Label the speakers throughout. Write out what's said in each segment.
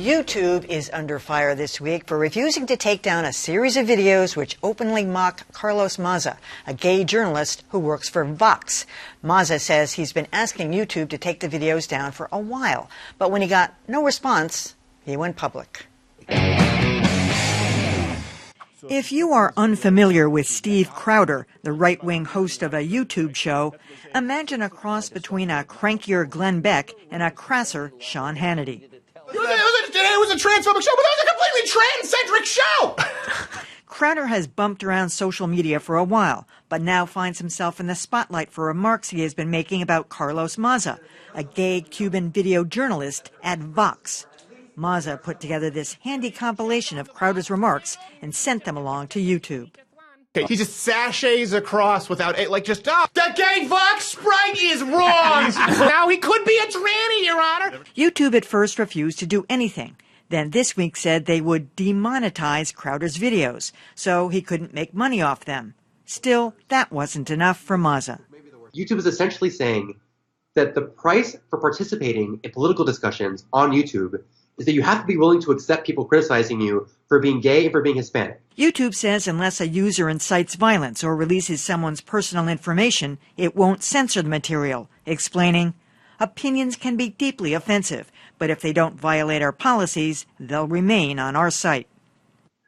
Speaker 1: YouTube is under fire this week for refusing to take down a series of videos which openly mock Carlos Maza, a gay journalist who works for Vox. Maza says he's been asking YouTube to take the videos down for a while, but when he got no response, he went public. If you are unfamiliar with Steve Crowder, the right-wing host of a YouTube show, imagine a cross between a crankier Glenn Beck and a crasser Sean Hannity.
Speaker 2: It was a transphobic show, but that was a completely transcentric show!
Speaker 1: Crowder has bumped around social media for a while, but now finds himself in the spotlight for remarks he has been making about Carlos Maza, a gay Cuban video journalist at Vox. Maza put together this handy compilation of Crowder's remarks and sent them along to YouTube.
Speaker 2: He just sachets across without, the gay Vox sprite is wrong! Now he could be a tranny, Your Honor!
Speaker 1: YouTube at first refused to do anything. Then this week said they would demonetize Crowder's videos, so he couldn't make money off them. Still, that wasn't enough for Maza.
Speaker 3: YouTube is essentially saying that the price for participating in political discussions on YouTube is that you have to be willing to accept people criticizing you for being gay and for being Hispanic.
Speaker 1: YouTube says unless a user incites violence or releases someone's personal information, it won't censor the material, explaining, opinions can be deeply offensive, but if they don't violate our policies, they'll remain on our site.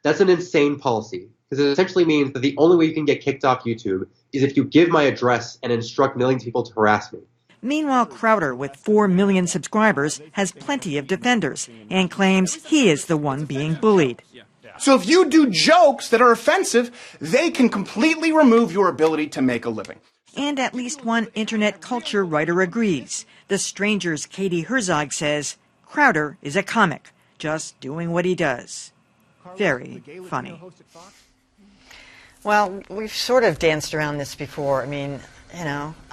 Speaker 3: That's an insane policy, because it essentially means that the only way you can get kicked off YouTube is if you give my address and instruct millions of people to harass me.
Speaker 1: Meanwhile, Crowder, with 4 million subscribers, has plenty of defenders and claims he is the one being bullied.
Speaker 2: So if you do jokes that are offensive, they can completely remove your ability to make a living.
Speaker 1: And at least one internet culture writer agrees. The Stranger's Katie Herzog says Crowder is a comic, just doing what he does. Very funny. Well, we've sort of danced around this before. I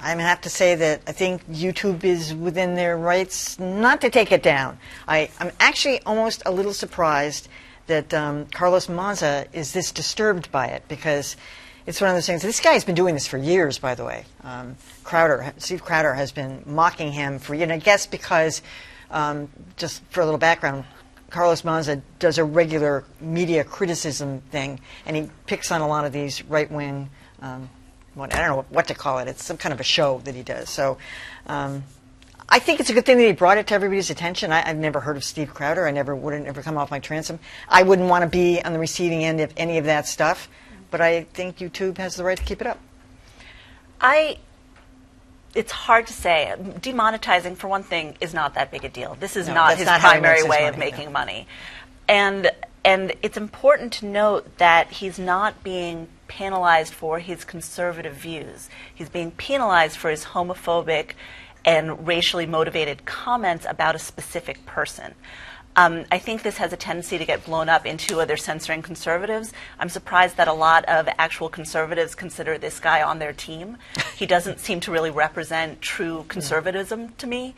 Speaker 1: have to say that I think YouTube is within their rights not to take it down. I'm actually almost a little surprised that Carlos Maza is this disturbed by it, because it's one of those things. This guy's been doing this for years, by the way. Steve Crowder has been mocking him for, I guess because, just for a little background, Carlos Maza does a regular media criticism thing, and he picks on a lot of these right-wing I don't know what to call it. It's some kind of a show that he does. So I think it's a good thing that he brought it to everybody's attention. I've never heard of Steve Crowder. I wouldn't ever come off my transom. I wouldn't want to be on the receiving end of any of that stuff. But I think YouTube has the right to keep it up.
Speaker 4: It's hard to say. Demonetizing, for one thing, is not that big a deal. This is not his primary way of making money. And it's important to note that he's not being penalized for his conservative views. He's being penalized for his homophobic and racially motivated comments about a specific person. I think this has a tendency to get blown up into they're censoring conservatives. I'm surprised that a lot of actual conservatives consider this guy on their team. He doesn't seem to really represent true conservatism to me.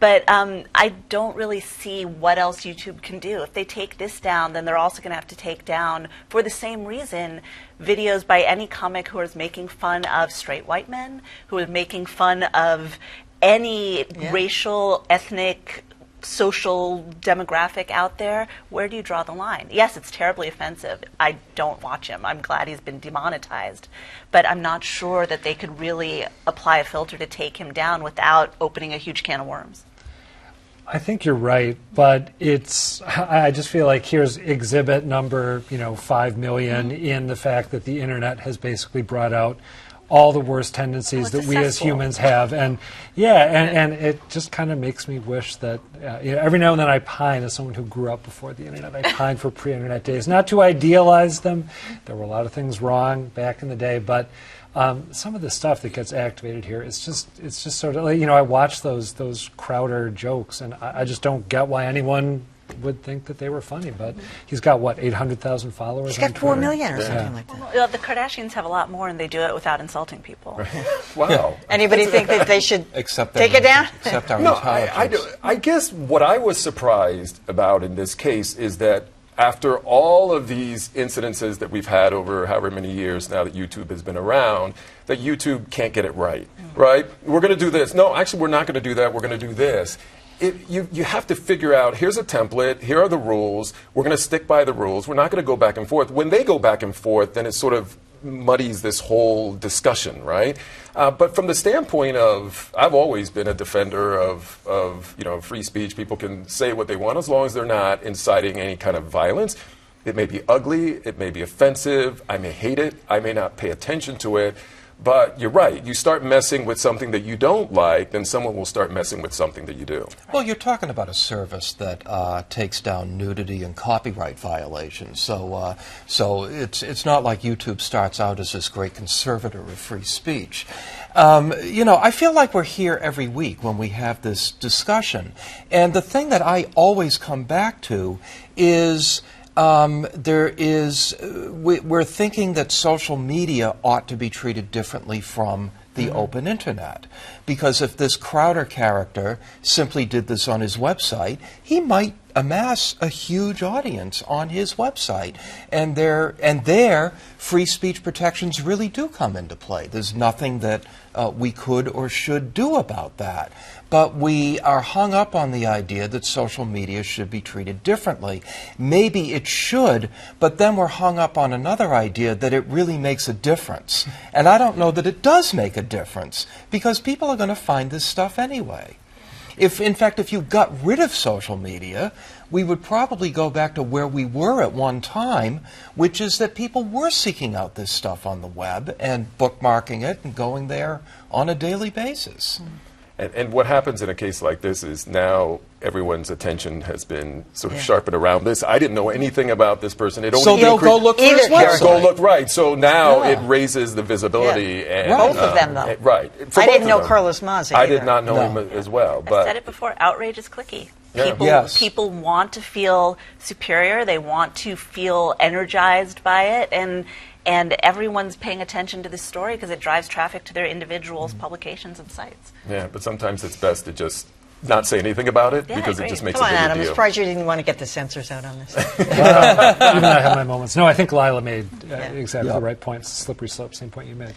Speaker 4: But I don't really see what else YouTube can do. If they take this down, then they're also going to have to take down, for the same reason, videos by any comic who is making fun of straight white men, who is making fun of any racial, ethnic, social demographic out there. Where do you draw the line? Yes, it's terribly offensive. I don't watch him. I'm glad he's been demonetized. But I'm not sure that they could really apply a filter to take him down without opening a huge can of worms.
Speaker 5: I think you're right, but I just feel like here's exhibit number 5 million in the fact that the internet has basically brought out all the worst tendencies that we as humans have. And and it just kind of makes me wish that every now and then I pine, as someone who grew up before the internet, I pine for pre-internet days. Not to idealize them. There were a lot of things wrong back in the day, but some of the stuff that gets activated here, it's just sort of like, I watch those Crowder jokes, and I just don't get why anyone would think that they were funny. But he's got, 800,000 followers?
Speaker 1: He's got 4 million or something like that.
Speaker 4: Well, the Kardashians have a lot more, and they do it without insulting people.
Speaker 6: Right. Wow.
Speaker 1: Anybody think that they should take it down?
Speaker 6: Accept our
Speaker 7: I guess what I was surprised about in this case is that after all of these incidences that we've had over however many years now that YouTube has been around, that YouTube can't get it right, right? We're going to do this. No, actually, we're not going to do that. We're going to do this. you have to figure out, here's a template, here are the rules, we're going to stick by the rules, we're not going to go back and forth. When they go back and forth, then it sort of muddies this whole discussion, right? But from the standpoint of, I've always been a defender of free speech. People can say what they want as long as they're not inciting any kind of violence. It may be ugly, it may be offensive, I may hate it, I may not pay attention to it. But you're right. You start messing with something that you don't like, then someone will start messing with something that you do.
Speaker 6: Well, you're talking about a service that takes down nudity and copyright violations. So it's not like YouTube starts out as this great conservator of free speech. I feel like we're here every week when we have this discussion. And the thing that I always come back to is we're thinking that social media ought to be treated differently from the open internet. Because if this Crowder character simply did this on his website, he might amass a huge audience on his website. And there, free speech protections really do come into play. There's nothing that we could or should do about that. But we are hung up on the idea that social media should be treated differently. Maybe it should, but then we're hung up on another idea that it really makes a difference. And I don't know that it does make a difference, because people are going to find this stuff anyway. In fact, if you got rid of social media, we would probably go back to where we were at one time, which is that people were seeking out this stuff on the web and bookmarking it and going there on a daily basis.
Speaker 7: And what happens in a case like this is now everyone's attention has been sort of sharpened around this. I didn't know anything about this person.
Speaker 6: So they'll go look for his website.
Speaker 7: Go look, right. So now it raises the visibility.
Speaker 1: Yeah.
Speaker 7: And,
Speaker 1: Both of them, though.
Speaker 7: Right.
Speaker 1: I didn't know Carlos Maza either.
Speaker 7: I did not know him as well.
Speaker 4: I said it before, outrage is cliquey.
Speaker 7: Yeah.
Speaker 4: People want to feel superior. They want to feel energized by it. And everyone's paying attention to this story because it drives traffic to their individuals' publications and sites.
Speaker 7: Yeah, but sometimes it's best to just not say anything about it because it just makes a bigger
Speaker 1: Adam,
Speaker 7: deal.
Speaker 1: I'm surprised you didn't want to get the censors out on this.
Speaker 5: Even I have my moments. No, I think Lylah made exactly the right point. Slippery slope, same point you made.